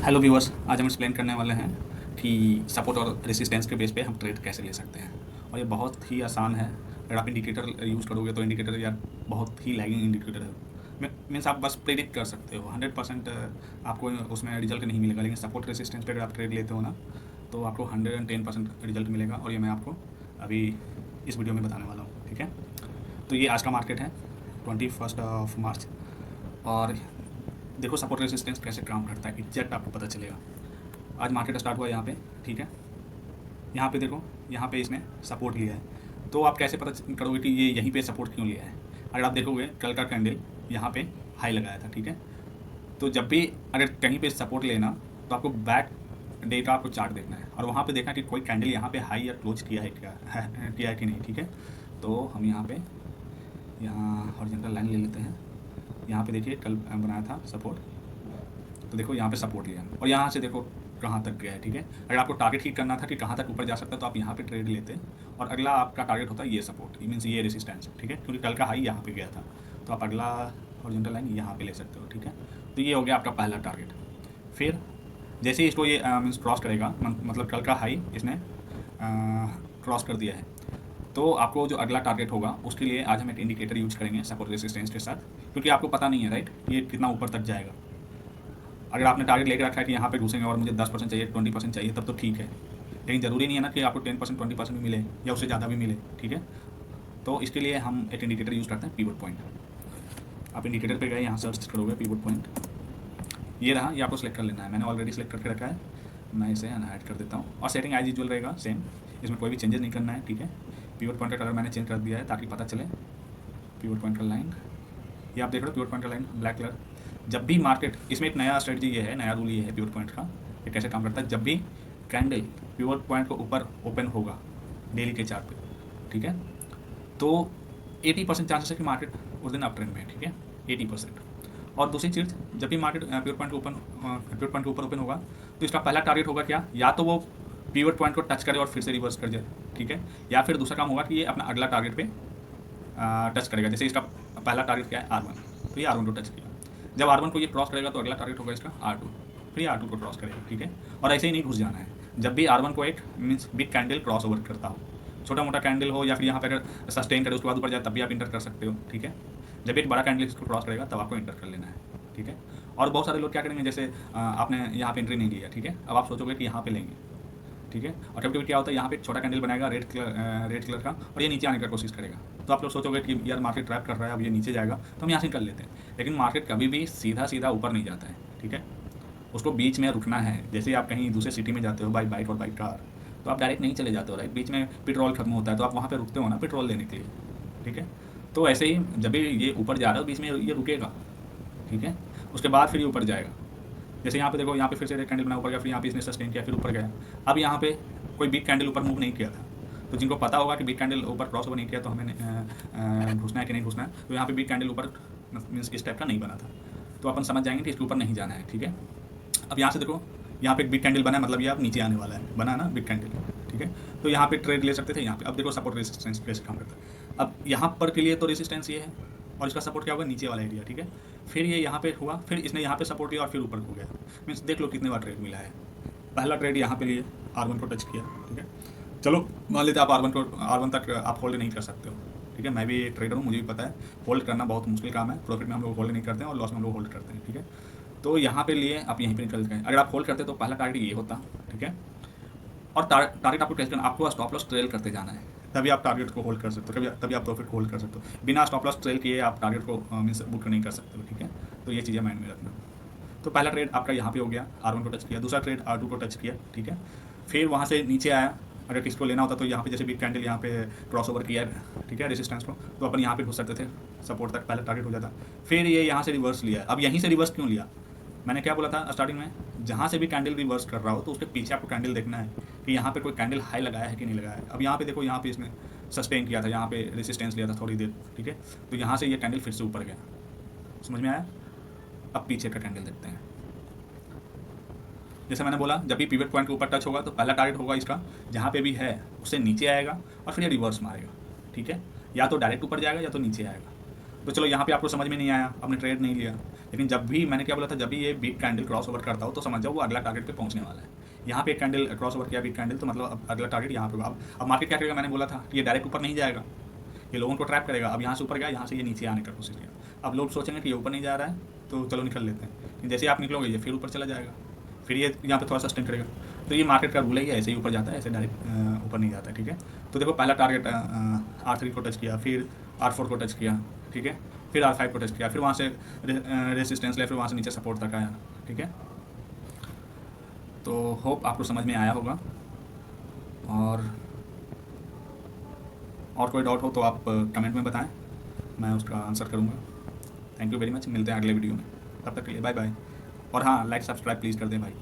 Hello viewers, आज हम explain करने वाले हैं कि सपोर्ट और रेसिस्टेंस के बेस पे हम ट्रेड कैसे ले सकते हैं। और ये बहुत ही आसान है। अगर आप इंडिकेटर यूज़ करोगे तो इंडिकेटर यार बहुत ही लैगिंग इंडिकेटर है। मीन्स आप बस प्रेडिक्ट कर सकते हो, 100% आपको उसमें रिजल्ट नहीं मिलेगा। लेकिन सपोर्ट रेसिस्टेंस पे अगर आप ट्रेड लेते हो ना, तो आपको 110% रिजल्ट मिलेगा। और ये मैं आपको अभी इस वीडियो में बताने वाला हूँ, ठीक है। तो ये आज का मार्केट है 21 मार्च। और देखो सपोर्ट रेसिस्टेंस कैसे काम करता है, एग्जैक्ट आपको पता चलेगा। आज मार्केट स्टार्ट हुआ यहाँ पे, ठीक है। यहाँ पे देखो, यहाँ पे इसने सपोर्ट लिया है। तो आप कैसे पता करोगे कि ये यहीं पे सपोर्ट क्यों लिया है? अगर आप देखोगे कल का कैंडल यहाँ पे हाई लगाया था, ठीक है। तो जब भी अगर कहीं पे सपोर्ट लेना, तो आपको बैक डे का आपको चार्ट देखना है और वहाँ पे देखना कि कोई कैंडल यहाँ पे हाई या क्लोज किया है कि नहीं, ठीक है। तो हम यहाँ हॉरिजॉन्टल लाइन ले लेते हैं। यहाँ पे देखिए कल बनाया था सपोर्ट, तो देखो यहाँ पे सपोर्ट लिया और यहाँ से देखो कहाँ तक गया है, ठीक है। अगर आपको टारगेट हिट करना था कि कहाँ तक ऊपर जा सकता है, तो आप यहाँ पे ट्रेड लेते और अगला आपका टारगेट होता है ये सपोर्ट, मीन्स ये रेसिस्टेंस, ठीक है। क्योंकि कल का हाई यहाँ पे गया था, तो आप अगला हॉरिजॉन्टल लाइन यहाँ पे ले सकते हो, ठीक है। तो ये हो गया आपका पहला टारगेट। फिर जैसे ही इसको ये मीन्स क्रॉस करेगा, मतलब कल का हाई इसने क्रॉस कर दिया है, तो आपको जो अगला टारगेट होगा उसके लिए आज हम एक इंडिकेटर यूज करेंगे सपोर्ट रेसिस्टेंस के साथ, क्योंकि आपको पता नहीं है राइट ये कितना ऊपर तक जाएगा। अगर आपने टारगेट लेकर रखा है कि यहाँ पे घुसेंगे और मुझे 10% चाहिए, 20% चाहिए, तब तो ठीक है। लेकिन ज़रूरी नहीं है ना कि आपको 10% 20% भी मिले या उससे ज़्यादा भी मिले, ठीक है। तो इसके लिए हम एक इंडिकेटर यूज़ करते हैं, पिवट पॉइंट। आप इंडिकेटर पे गए, यहाँ सर्च करोगे पिवट पॉइंट, ये रहा, ये आपको सेलेक्ट कर लेना है। मैंने ऑलरेडी सेलेक्ट करके रखा है, मैं इसे अनहाइड कर देता हूँ। और सेटिंग एज यूजुअल रहेगा सेम, इसमें कोई भी चेंजेस नहीं करना है, ठीक है। पिवट पॉइंट का कलर मैंने चेंज कर दिया है ताकि पता चले। पिवट पॉइंट का लाइन ये आप देख रहे हो, पिवट पॉइंट का लाइन ब्लैक कलर। जब भी मार्केट, इसमें एक नया स्ट्रेटजी ये है, नया रूल ये है पिवट पॉइंट का। ये कैसे काम करता है, जब भी कैंडल पिवट पॉइंट को ऊपर ओपन होगा डेली के चार्ट पे, ठीक है, तो 80% चांसेस है कि मार्केट उस दिन अप ट्रेंड में है, ठीक है, 80%। और दूसरी चीज़, जब भी मार्केट पिवट पॉइंट के ऊपर ओपन होगा, तो इसका पहला टारगेट होगा क्या, या तो वो पिवट पॉइंट को टच करे और फिर से रिवर्स कर जाए, ठीक है। या फिर दूसरा काम होगा कि ये अपना अगला टारगेट पे टच करेगा। जैसे इसका पहला टारगेट क्या है, R1, तो ये R1 को टच किया। जब R1 को ये क्रॉस करेगा तो अगला टारगेट होगा इसका R2, फिर ये R2 को क्रॉस करेगा, ठीक है। और ऐसे ही नहीं घुस जाना है। जब भी R1 को एक means big candle cross over करता हो, छोटा मोटा कैंडल हो या फिर यहाँ पे अगर सस्टेन करे उसके बाद ऊपर जाए, तब भी आप इंटर कर सकते हो, ठीक है। जब एक बड़ा कैंडल इसको क्रॉस करेगा तब आपको इंटर कर लेना है, ठीक है। और बहुत सारे लोग क्या करेंगे, जैसे आपने यहाँ पे एंट्री नहीं लिया, ठीक है, अब आप सोचोगे कि यहाँ पे लेंगे, ठीक है। और कभी कभी क्या होता है, यहाँ पे एक छोटा कैंडल बनाएगा रेड कलर का, और ये नीचे आने का कोशिश करेगा। तो आप लोग सोचोगे कि यार मार्केट ट्रैप कर रहा है, अब ये नीचे जाएगा तो हम यहाँ से कर लेते हैं। लेकिन मार्केट कभी भी सीधा सीधा ऊपर नहीं जाता है, ठीक है। उसको बीच में रुकना है। जैसे आप कहीं दूसरे सिटी में जाते हो बाई बाइक और बाई कार, तो आप डायरेक्ट नहीं चले जाते हो राइट, बीच में पेट्रोल खत्म होता है तो आप वहाँ पर रुकते हो ना पेट्रोल लेने के लिए, ठीक है। तो ऐसे ही जब भी ये ऊपर जा रहा है बीच में ये रुकेगा, ठीक है। उसके बाद फिर ये ऊपर जाएगा। जैसे यहाँ पे देखो, यहाँ पे फिर से कैंडल बना ऊपर गया, फिर यहाँ पे इसने सस्टेन किया, फिर ऊपर गया। अब यहाँ पे कोई बिग कैंडल ऊपर मूव नहीं किया था, तो जिनको पता होगा कि बिग कैंडल ऊपर क्रॉस ओवर नहीं किया तो हमें घुसना है कि नहीं घुसना है, तो यहाँ पे बिग कैंडल ऊपर मीन्स इस टाइप का नहीं बना था, तो अपन समझ जाएंगे कि इसके ऊपर नहीं जाना है, ठीक है। अब यहाँ से देखो, यहाँ पे एक बिग कैंडल बना है, मतलब ये अब नीचे आने वाला है, बना ना बिग कैंडल, ठीक है। तो यहाँ पे ट्रेड ले सकते थे यहाँ पे। अब देखो सपोर्ट रेजिस्टेंस कैसे काम करता है। अब यहाँ पर के लिए तो रेजिस्टेंस ये है और इसका सपोर्ट क्या होगा, नीचे वाला एरिया, ठीक है। फिर ये यहाँ पे हुआ, फिर इसने यहाँ पे सपोर्ट लिया और फिर ऊपर हो गया। मीन्स देख लो कितने बार ट्रेड मिला है। पहला ट्रेड यहाँ पे लिए, R1 को टच किया, ठीक है। चलो मान लेते आप R1 तक आप होल्ड नहीं कर सकते हो, ठीक है। मैं भी एक ट्रेडर हूँ, मुझे भी पता है होल्ड करना बहुत मुश्किल काम है। प्रॉफिट में हम लोग होल्ड नहीं करते हैं और लॉस में हम लोग होल्ड करते हैं, ठीक है। तो यहाँ पे लिए आप यहीं पर निकल गए। अगर आप होल्ड करते तो पहला टारगेट ये होता, ठीक है। और टारगेट आपको कैसे करना, आपको स्टॉप लॉस ट्रेल करते जाना है, तभी आप टारगेट को होल्ड कर सकते हो, तभी आप प्रॉफिट होल्ड कर सकते हो। बिना स्टॉप लॉस ट्रेल किए आप टारगेट को मीन्स बुक नहीं कर सकते हो, ठीक है। तो ये चीज़ें माइंड में रखना। तो पहला ट्रेड आपका यहाँ पे हो गया, R1 को टच किया। दूसरा ट्रेड R2 को टच किया, ठीक है। फिर वहाँ से नीचे आया। अगर किसको लेना होता तो यहाँ पे जैसे बिग कैंडल यहाँ पे क्रॉस ओवर किया, ठीक है, रेजिस्टेंस को, तो अपन यहाँ पे घुस सकते थे, सपोर्ट तक पहला टारगेट हो जाता। फिर ये यहाँ से रिवर्स लिया। अब यहीं से रिवर्स क्यों लिया, मैंने क्या बोला था स्टार्टिंग में, जहाँ से भी कैंडल रिवर्स कर रहा हो तो उसके पीछे आपको कैंडल देखना है कि यहाँ पे कोई कैंडल हाई लगाया है कि नहीं लगाया है। अब यहाँ पे देखो, यहाँ पे इसने सस्टेन किया था, यहाँ पे रेजिस्टेंस लिया था थोड़ी देर, ठीक है। तो यहाँ से ये कैंडल फिर से ऊपर गया, समझ में आया। अब पीछे का कैंडल देखते हैं। जैसे मैंने बोला, जब भी पिवट पॉइंट के ऊपर टच होगा तो पहला टारगेट होगा इसका, जहाँ पे भी है उससे नीचे आएगा और फिर ये रिवर्स मारेगा, ठीक है। या तो डायरेक्ट ऊपर जाएगा या तो नीचे आएगा। तो चलो यहाँ पे आपको समझ में नहीं आया, आपने ट्रेड नहीं लिया, लेकिन जब भी मैंने क्या बोला था, जब भी ये बिग कैंडल क्रॉस ओवर करता हो तो समझ जाओ वो अगला टारगेट पे पहुंचने वाला है। यहाँ पे एक कैंडल क्रॉस ओवर किया बिग कैंडल, तो मतलब अब अगला टारगेट यहाँ पे होगा। अब मार्केट क्या करेगा, मैंने बोला था ये डायरेक्ट ऊपर नहीं जाएगा, ये लोगों को ट्रैप करेगा। अब यहाँ से ऊपर गया, यहाँ से ये नीचे आने का कोशिश किया। अब लोग सोचेंगे कि ये ऊपर नहीं जा रहा है तो चलो निकल लेते हैं, लेकिन जैसे आप निकलोगे ये फिर ऊपर चला जाएगा, फिर ये यहाँ पे थोड़ा सा स्टेंड करेगा। तो ये मार्केट का रूल है, ऐसे ही ऊपर जाता है, ऐसे डायरेक्ट ऊपर नहीं जाता है, ठीक है। तो देखो पहला टारगेट R3 को टच किया, फिर R4 को टच किया, ठीक है, फिर R5 को टच किया, फिर वहाँ से रेसिस्टेंस लिया, फिर वहाँ से नीचे सपोर्ट तक आया, ठीक है। तो होप आपको समझ में आया होगा, और कोई डाउट हो तो आप कमेंट में बताएं, मैं उसका आंसर करूँगा। थैंक यू वेरी मच, मिलते हैं अगले वीडियो में, तब तक के लिए बाय बाय। और हाँ, लाइक सब्सक्राइब प्लीज़ कर दें भाई।